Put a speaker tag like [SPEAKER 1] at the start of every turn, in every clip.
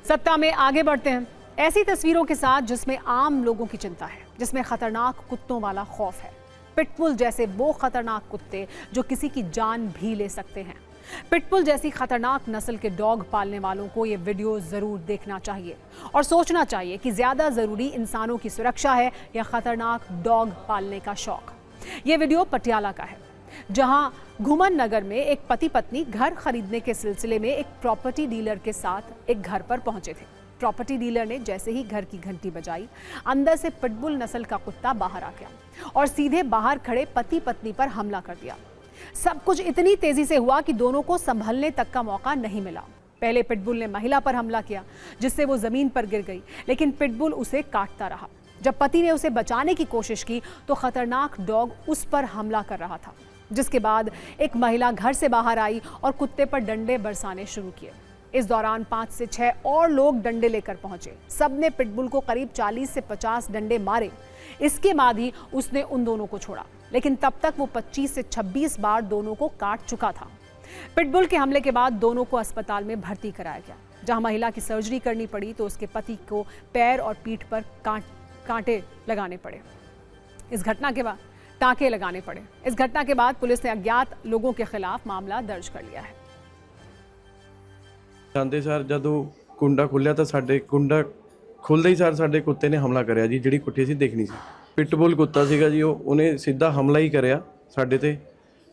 [SPEAKER 1] सत्ता में आगे बढ़ते हैं ऐसी तस्वीरों के साथ जिसमें आम लोगों की चिंता है, जिसमें खतरनाक कुत्तों वाला खौफ है। पिटबुल जैसे वो खतरनाक कुत्ते जो किसी की जान भी ले सकते हैं। पिटबुल जैसी खतरनाक नस्ल के डॉग पालने वालों को ये वीडियो जरूर देखना चाहिए और सोचना चाहिए कि ज्यादा जरूरी इंसानों की सुरक्षा है या खतरनाक डॉग पालने का शौक। ये वीडियो पटियाला का है, जहां घुमन नगर में एक पति पत्नी घर खरीदने के सिलसिले में एक प्रॉपर्टी डीलर के साथ एक घर पर पहुंचे थे। प्रॉपर्टी डीलर ने जैसे ही घर की घंटी बजाई, अंदर से पिटबुल नस्ल का कुत्ता बाहर आ गया और सीधे बाहर खड़े पति पत्नी पर हमला कर दिया। सब कुछ इतनी तेजी से हुआ कि दोनों को संभलने तक का मौका नहीं मिला। पहले पिटबुल ने महिला पर हमला किया, जिससे वो जमीन पर गिर गई, लेकिन पिटबुल उसे काटता रहा। जब पति ने उसे बचाने की कोशिश की तो खतरनाक डॉग उस पर हमला कर रहा था, जिसके बाद एक महिला घर से बाहर आई और कुत्ते पर डंडे बरसाने शुरू किए। इस दौरान 5 से 6 और लोग डंडे लेकर पहुंचे। सबने पिटबुल को करीब 40 से 50 डंडे मारे। इसके बाद ही उसने उन दोनों को छोड़ा, लेकिन तब तक वो 25 से 26 बार दोनों को काट चुका था। पिटबुल के हमले के बाद दोनों को अस्पताल में भर्ती कराया गया, जहां महिला की सर्जरी करनी पड़ी तो उसके पति को पैर और पीठ पर कांटे लगाने पड़े। इस घटना के बाद टांके लगाने पड़े। इस घटना के बाद पुलिस ने अज्ञात लोगों के खिलाफ मामला दर्ज कर लिया है।
[SPEAKER 2] ਜਾਂਦੇ ਸਰ ਜਦੋਂ ਕੁੰਡਾ ਖੁੱਲਿਆ ਤਾਂ ਸਾਡੇ ਕੁੰਡਾ ਖੁੱਲਦੇ ਹੀ ਸਰ ਸਾਡੇ ਕੁੱਤੇ ਨੇ ਹਮਲਾ ਕਰਿਆ ਜੀ। ਜਿਹੜੀ ਕੁੱਟੀ ਅਸੀਂ ਦੇਖਣੀ ਸੀ, ਪਿਟਬੁਲ ਕੁੱਤਾ ਸੀਗਾ ਜੀ। ਉਹਨੇ ਸਿੱਧਾ ਹਮਲਾ ਹੀ ਕਰਿਆ ਸਾਡੇ ਤੇ,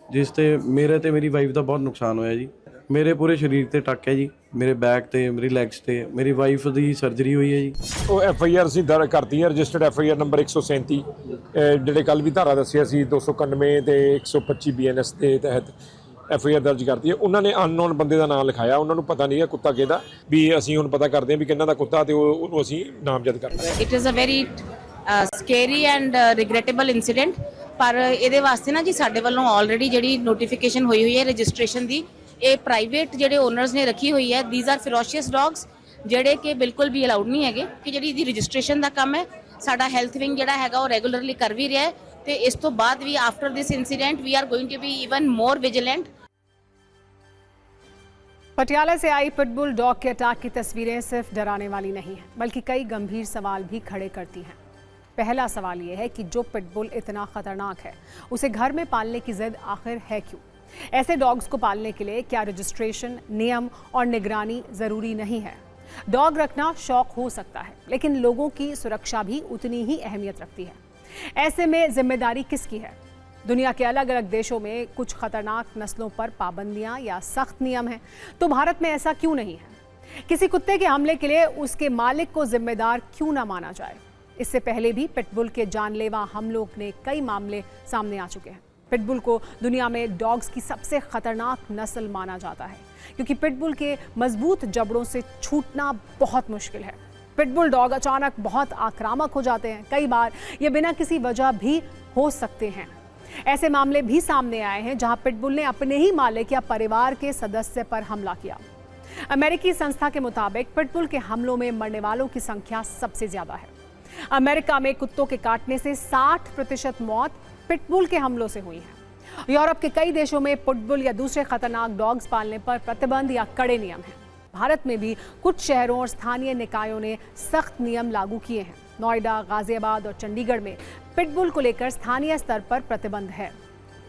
[SPEAKER 2] ਜਿਸ ਤੇ ਮੇਰੇ ਤੇ ਮੇਰੀ ਵਾਈਫ ਦਾ ਬਹੁਤ ਨੁਕਸਾਨ ਹੋਇਆ ਜੀ। ਮੇਰੇ ਪੂਰੇ ਸਰੀਰ ਤੇ ਟੱਕ ਹੈ ਜੀ, ਮੇਰੇ ਬੈਕ ਤੇ, ਮੇਰੀ ਲੈਗਸ ਤੇ। ਮੇਰੀ ਵਾਈਫ ਦੀ ਸਰਜਰੀ ਹੋਈ ਹੈ ਜੀ।
[SPEAKER 3] ਉਹ FIR ਅਸੀਂ ਦਰਜ ਕਰਤੀ ਹੈ, ਰਜਿਸਟਰਡ FIR ਨੰਬਰ 137, ਜਿਹੜੇ ਕੱਲ ਵੀ ਧਾਰਾ ਦੱਸਿਆ ਸੀ 291 ਤੇ 125 BNS ਦੇ ਤਹਿਤ FIR ਦਰਜ ਕਰਤੀ ਹੈ। ਉਹਨਾਂ ਨੇ ਅਨਨੋਨ ਬੰਦੇ ਦਾ ਨਾਮ ਲਿਖਾਇਆ, ਉਹਨਾਂ ਨੂੰ ਪਤਾ ਨਹੀਂ ਹੈ ਕੁੱਤਾ ਕਿਹਦਾ। ਵੀ ਅਸੀਂ ਹੁਣ ਪਤਾ ਕਰਦੇ ਹਾਂ ਵੀ ਕਿਹਨਾਂ ਦਾ ਕੁੱਤਾ, ਤੇ ਉਹਨੂੰ ਅਸੀਂ ਨਾਮਜ਼ਦ ਕਰਨਾ ਹੈ।
[SPEAKER 4] It is a very scary and regrettable incident. ਪਰ ਇਹਦੇ ਵਾਸਤੇ ਨਾ ਜੀ ਸਾਡੇ ਵੱਲੋਂ ਆਲਰੇਡੀ ਜਿਹੜੀ ਨੋਟੀਫਿਕੇਸ਼ਨ ਹੋਈ ਹੈ ਰਜਿਸਟ੍ਰੇਸ਼ਨ ਦੀ, ਇਹ ਪ੍ਰਾਈਵੇਟ ਜਿਹੜੇ ਓਨਰਸ ਨੇ ਰੱਖੀ ਹੋਈ ਹੈ। ਥੀਸ ਆਰ ਫੈਰੋਸ਼ੀਅਸ ਡੌਗਸ, ਜਿਹੜੇ ਕਿ ਬਿਲਕੁਲ ਵੀ ਅਲਾਉਡ ਨਹੀਂ ਹੈਗੇ। ਕਿ ਜਿਹੜੀ ਇਹਦੀ ਰਜਿਸਟ੍ਰੇਸ਼ਨ ਦਾ ਕੰਮ ਹੈ, ਸਾਡਾ ਹੈਲਥ ਵਿੰਗ ਜਿਹੜਾ ਹੈਗਾ ਉਹ ਰੈਗੂਲਰਲੀ ਕਰ ਵੀ ਰਿਹਾ ਹੈ। ਤੇ ਇਸ ਤੋਂ ਬਾਅਦ ਵੀ after this incident we are going to be even more vigilant.
[SPEAKER 1] Patiala से आई पिटबुल डॉग के अटैक की तस्वीरें सिर्फ डराने वाली नहीं है, बल्कि कई गंभीर सवाल भी खड़े करती हैं। पहला सवाल यह है कि जो पिटबुल इतना खतरनाक है, उसे घर में पालने की जिद आखिर है क्यों? ऐसे डॉग्स को पालने के लिए क्या रजिस्ट्रेशन, नियम और निगरानी जरूरी नहीं है? डॉग रखना शौक हो सकता है, लेकिन लोगों की सुरक्षा भी उतनी ही अहमियत रखती है। ऐसे में जिम्मेदारी किसकी है? दुनिया के अलग अलग देशों में कुछ खतरनाक नस्लों पर पाबंदियां या सख्त नियम हैं, तो भारत में ऐसा क्यों नहीं है? किसी कुत्ते के हमले के लिए उसके मालिक को जिम्मेदार क्यों ना माना जाए? इससे पहले भी पिटबुल के जानलेवा हमलों ने कई मामले सामने आ चुके हैं। पिटबुल को दुनिया में डॉग्स की सबसे खतरनाक नस्ल माना जाता है, क्योंकि पिटबुल के मजबूत जबड़ों से छूटना बहुत मुश्किल है। पिटबुल डॉग अचानक बहुत आक्रामक हो जाते हैं। कई बार ये बिना किसी वजह भी हो सकते हैं। ऐसे मामले भी सामने आए हैं जहां पिटबुल ने अपने ही मालिक या परिवार के सदस्य पर हमला किया। अमेरिकी संस्था के मुताबिक पिटबुल के हमलों में मरने वालों की संख्या सबसे ज्यादा है। अमेरिका में कुत्तों के काटने से 60% मौत पिटबुल के हमलों से हुई है। यूरोप के कई देशों में पिटबुल या दूसरे खतरनाक डॉग्स पालने पर प्रतिबंध या कड़े नियम हैं। भारत में भी कुछ शहरों और स्थानीय निकायों ने सख्त नियम लागू किए हैं। नोएडा, गाजियाबाद और चंडीगढ़ में पिटबुल को लेकर स्थानीय स्तर पर प्रतिबंध है।